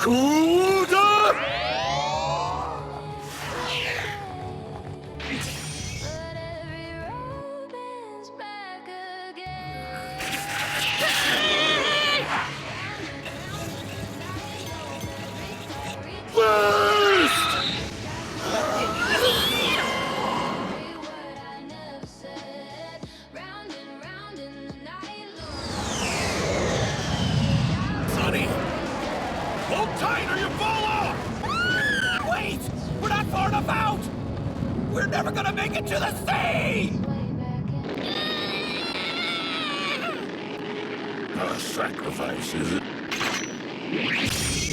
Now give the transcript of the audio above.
Cool down! Sonny! Hold tight or you fall off! Wait! We're not far enough out! We're never gonna make it to the sea! A sacrifice, is it?